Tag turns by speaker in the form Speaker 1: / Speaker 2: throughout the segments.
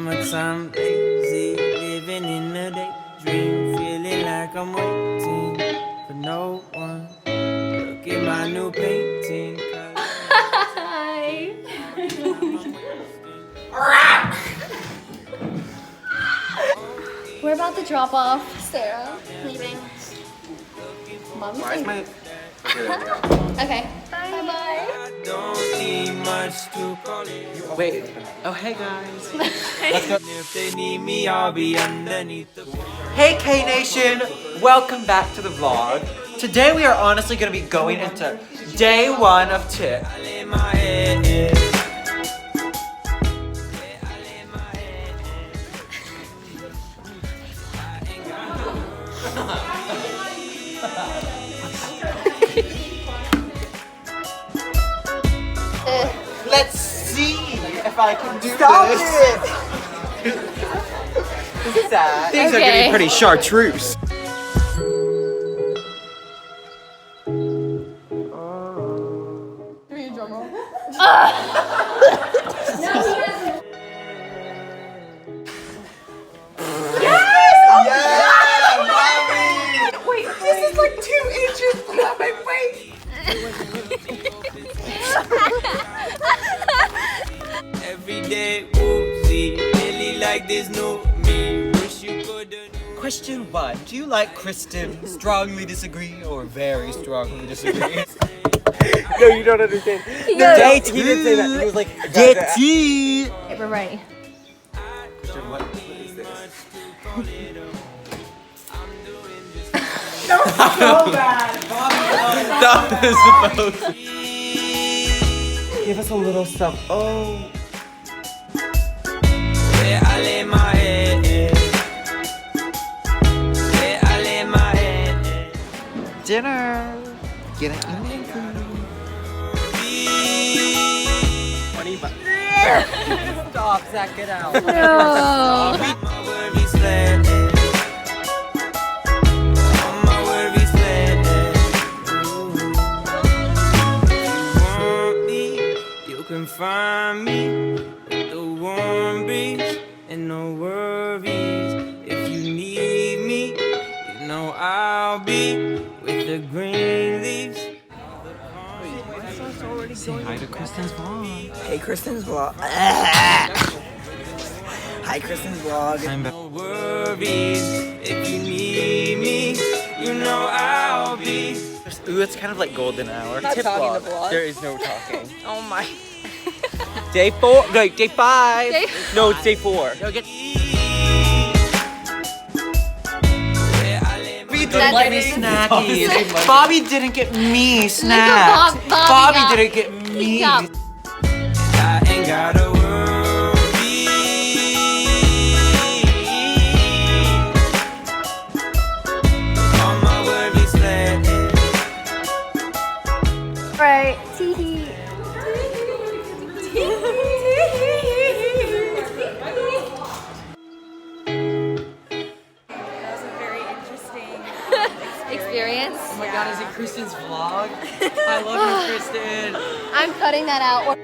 Speaker 1: summertime lazy, living in a daydream, feeling like I'm waiting for no one. Look at my new painting.
Speaker 2: Hi. We're about to drop off Sarah, leaving. Mommy's
Speaker 3: Why is my...
Speaker 2: Okay. Bye. Bye.
Speaker 1: Don't need much to call it.
Speaker 3: Wait. Oh, hey guys. Let's go.
Speaker 1: If they need me, I'll be underneath the.
Speaker 3: Hey K-Nation! Welcome back to the vlog. Today we are honestly going to be going into day 1 of TiP.
Speaker 1: I lay my head.
Speaker 3: Let's see if I can do this. This is sad. Things are getting pretty chartreuse.
Speaker 4: Wait, this is like 2 inches below my waist.
Speaker 1: Every day, whoopsie, really like this new me. Wish you could.
Speaker 3: Question 1. Do you like Kristin? Strongly disagree or very strongly disagree?
Speaker 4: No, you don't understand.
Speaker 3: Day 2.
Speaker 4: He didn't say that. He was like,
Speaker 3: Day 2.
Speaker 2: Okay, we're ready.
Speaker 3: Question, what is this?
Speaker 4: that was so bad.
Speaker 3: That was supposed to. Give us a little stuff. Oh.
Speaker 1: Where I lay my head. Where I lay my head.
Speaker 3: Dinner. Get an evening food. Stop, Zach, get out.
Speaker 2: No.
Speaker 1: My worry sled. On my worry sled. If you want me, you can find me with the warm breeze and no worries. If you need me, you know I'll be with the green leaves.
Speaker 3: Say hi to Kristin's vlog.
Speaker 4: Hey, Kristin's vlog. Hi, Kristin's vlog.
Speaker 1: No worries. If you need me, you know I'll be.
Speaker 3: Ooh, it's kind of like golden hour.
Speaker 4: Not
Speaker 3: TiP
Speaker 4: talking
Speaker 3: vlog.
Speaker 4: the vlog.
Speaker 3: There is no talking.
Speaker 4: Oh my.
Speaker 3: Day 4. No, day 5.
Speaker 2: Day
Speaker 3: No, it's day 4. No, get. Bobby didn't get me snackies. Bobby didn't get me snacks. Bobby didn't get me.
Speaker 2: Yeah.
Speaker 1: I ain't gotta worry. On my worry sled.
Speaker 2: Right. TiP. Experience.
Speaker 3: Oh my god, is it Kristin's vlog? I love you, Kristin.
Speaker 2: I'm cutting that out.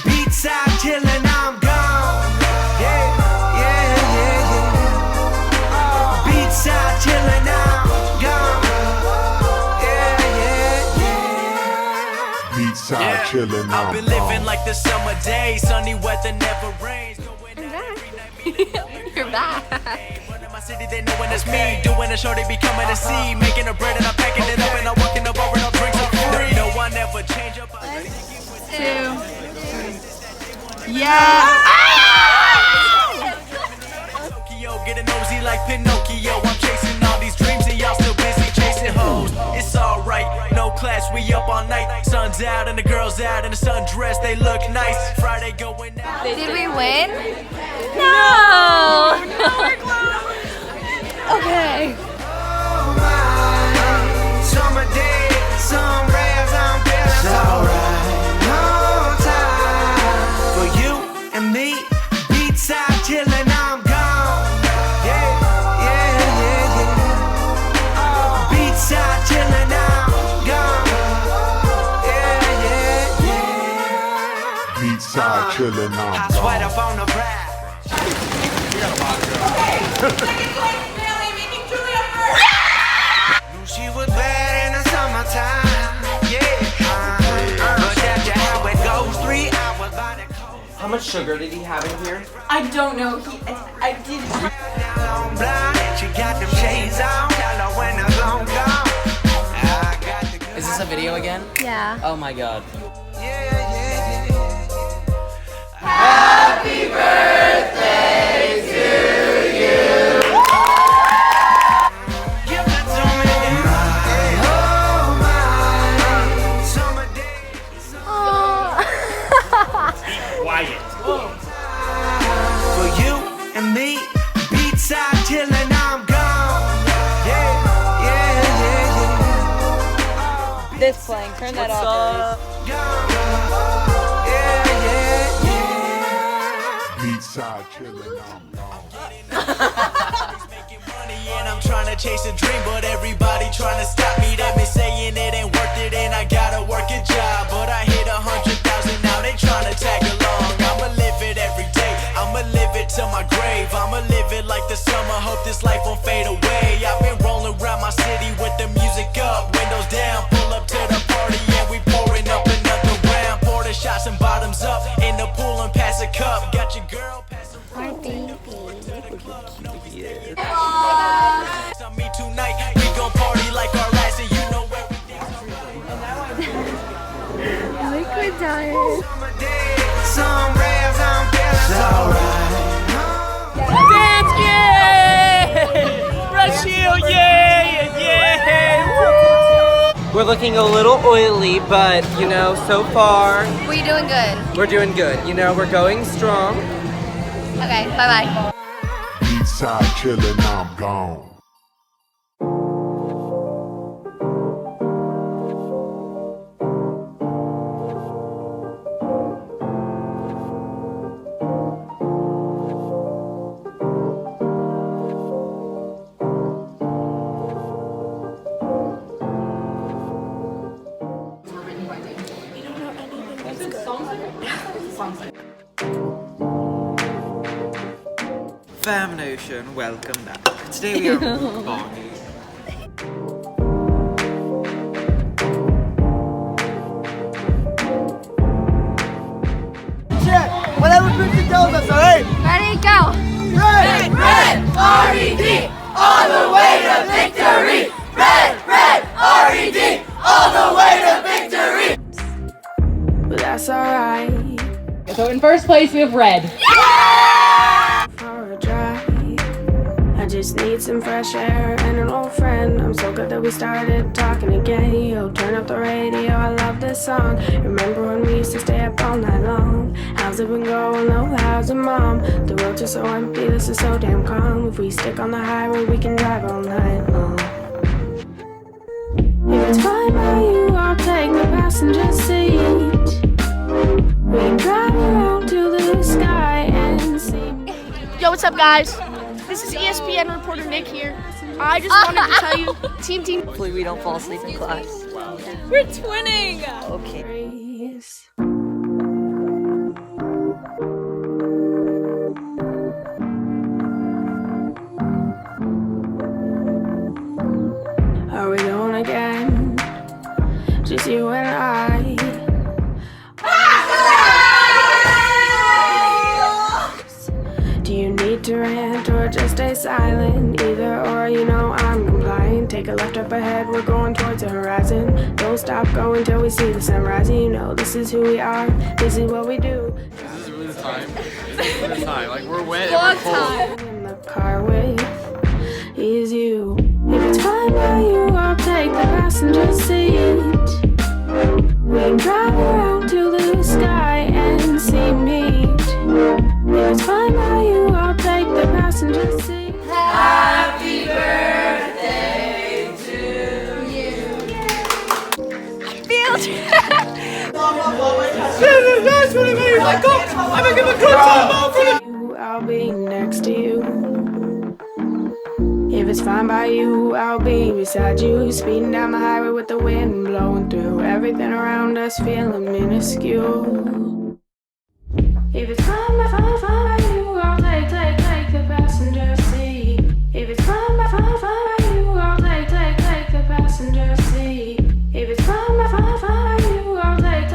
Speaker 1: Beachside chillin', I'm gone. Yeah, yeah, yeah, yeah. Beachside chillin', I'm gone. Yeah, yeah, yeah.
Speaker 5: Beachside chillin',
Speaker 1: I've been living like the summer days, sunny weather never rains.
Speaker 2: You're back.
Speaker 1: Running my city, they know when it's me. Doing a show, they be coming to see. Making a bread and I'm packing it up and I'm walking the bar and I'll drink some free. No, I never change up.
Speaker 2: 2.
Speaker 3: Yeah!
Speaker 5: dress, they look nice. Friday going out.
Speaker 2: Did we win? No! Okay.
Speaker 5: Summer day, some rays, I'm feeling alright. No time for you and me. Beachside chillin', I'm gone. Yeah, yeah, yeah, yeah. Beachside chillin', I'm gone. Yeah, yeah, yeah.
Speaker 6: Beachside chillin', I'm
Speaker 5: I sweat up on the bride. She was bad in the summertime, yeah. But after how it goes, 3 hours by the coast.
Speaker 3: How much sugar did he have in here?
Speaker 7: I don't know. I didn't.
Speaker 5: Now I'm blind, she got them shades on. Tell her when the long gone. I got the good.
Speaker 4: Is this a video again?
Speaker 2: Yeah.
Speaker 4: Oh my god.
Speaker 5: Yeah, yeah, yeah.
Speaker 2: Happy birthday to you.
Speaker 5: Give it to me. Oh my, summer days.
Speaker 1: Quiet.
Speaker 5: For you and me, beachside chillin', I'm gone. Yeah, yeah, yeah, yeah.
Speaker 7: This playing. Turn that off.
Speaker 5: Gone. Yeah, yeah, yeah.
Speaker 6: Beachside chillin', I'm gone.
Speaker 5: Making money and I'm trying to chase a dream, but everybody trying to stop me. They've been saying it ain't worth it and I gotta work a job, but I hit 100,000 now. They trying to tag along. I'ma live it every day. I'ma live it till my grave. I'ma live it like the summer. Hope this life won't fade away. I've been rolling around my city with the music up, windows down. Pull up to the party and we pouring up another round. Pour the shots and bottoms up in the pool and pass a cup. Got your girl passing.
Speaker 2: My baby.
Speaker 5: Me tonight, we gon' party like our ass, and you know everything's
Speaker 2: Liquid diet.
Speaker 5: summer days. Some rays, I'm feeling alright.
Speaker 1: Dance, yeah! Brazil, yeah, yeah!
Speaker 3: We're looking a little oily, but you know, so far
Speaker 2: We doing good.
Speaker 3: we're doing good. You know, we're going strong.
Speaker 2: Okay, bye-bye.
Speaker 6: Beachside chillin', I'm gone.
Speaker 3: Fam Nation, welcome back. Today we are mukbanging.
Speaker 4: Check! Whatever Kristin tells us, alright?
Speaker 2: Ready, go.
Speaker 4: Red!
Speaker 2: Red, R-E-D, all the way to victory. Red, R-E-D, all the way to victory.
Speaker 8: But that's alright.
Speaker 7: So in first place we have red.
Speaker 8: For a drive, I just need some fresh air and an old friend. I'm so good that we started talking again. Yo, turn up the radio, I love this song. Remember when we used to stay up all night long? How's it been going? Oh, how's your mom? The roads are so empty, this is so damn calm. If we stick on the highway, we can drive all night long. If it's fine by you, I'll take the passenger seat. We can drive around to the sky and see.
Speaker 9: Yo, what's up, guys? This is ESPN reporter Nick here. I just wanted to tell you, team.
Speaker 4: Hopefully we don't fall asleep in class.
Speaker 7: We're twinning.
Speaker 4: Okay.
Speaker 8: Are we going again? Just you and I. Do you need to rant or just stay silent? Either or, you know I'm compliant. Take a left up ahead, we're going towards the horizon. Don't stop going till we see the sunrise. You know this is who we are, this is what we do.
Speaker 10: This is time. This is time. Like we're wet
Speaker 2: Vlog
Speaker 10: and we're cold.
Speaker 2: time.
Speaker 8: In the car with is you. If it's fine by you, I'll take the passenger seat. We can drive around to the sky passenger seat.
Speaker 2: Happy birthday to you.
Speaker 7: Field.
Speaker 3: That's what I mean. Like, I'm gonna give a good time out for the.
Speaker 8: I'll be next to you. If it's fine by you, I'll be beside you. Speeding down the highway with the wind blowing through. Everything around us feeling minuscule. If it's fine by you, I'll take the passenger seat. If it's fine by you, I'll take the passenger seat. If it's fine by you, I'll take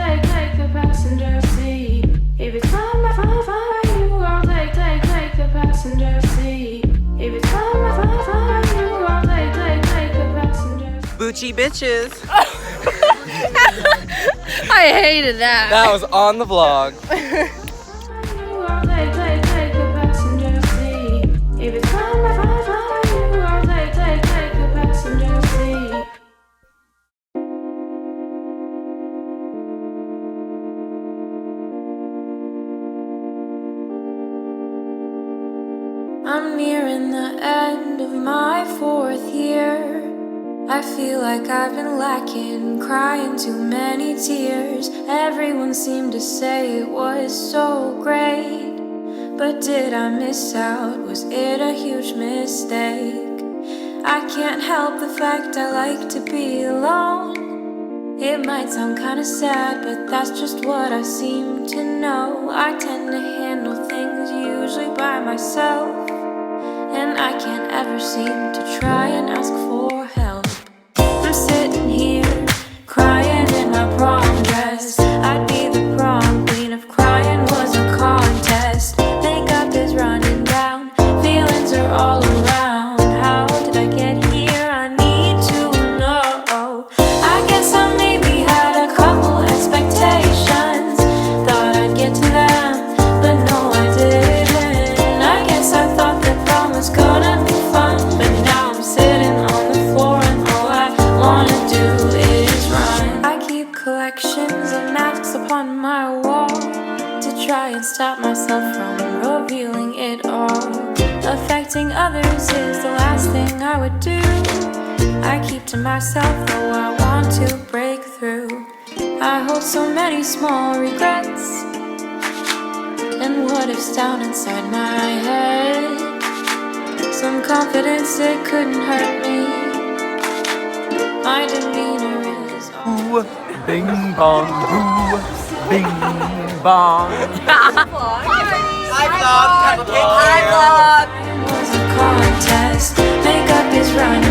Speaker 8: the passenger seat. If it's fine by you, I'll take the passenger seat. If it's fine by you, I'll take the passenger seat.
Speaker 3: Boochie bitches.
Speaker 7: I hated that.
Speaker 3: That was on the vlog.
Speaker 8: I'll take the passenger seat. If it's fine by you, I'll take the passenger seat. I'm nearing the end of my 4th year. I feel like I've been lacking, crying too many tears. Everyone seemed to say it was so great, but did I miss out? Was it a huge mistake? I can't help the fact I like to be alone. It might sound kinda sad, but that's just what I seem to know. I tend to handle things usually by myself, and I can't ever seem to try and ask for help. I'm sitting here, crying in my prom dress. I'd be the prom queen if crying was a contest. Makeup is running down, feelings are all around. How did I get here? I need to know. I guess I maybe had a couple expectations, thought I'd get to them, but no I didn't. I guess I thought that prom was gonna be fun, but now I'm sitting on the floor and all I wanna do is run. I keep collections of masks upon my wall to try and stop myself from revealing it all. Affecting others is the last thing I would do. I keep to myself though I want to break through. I hold so many small regrets and what ifs down inside my head. Some confidence, it couldn't hurt me. My demeanor is all.
Speaker 3: Bing bong, boo, bing bong. Hi vlog.
Speaker 8: It was a contest. Makeup is running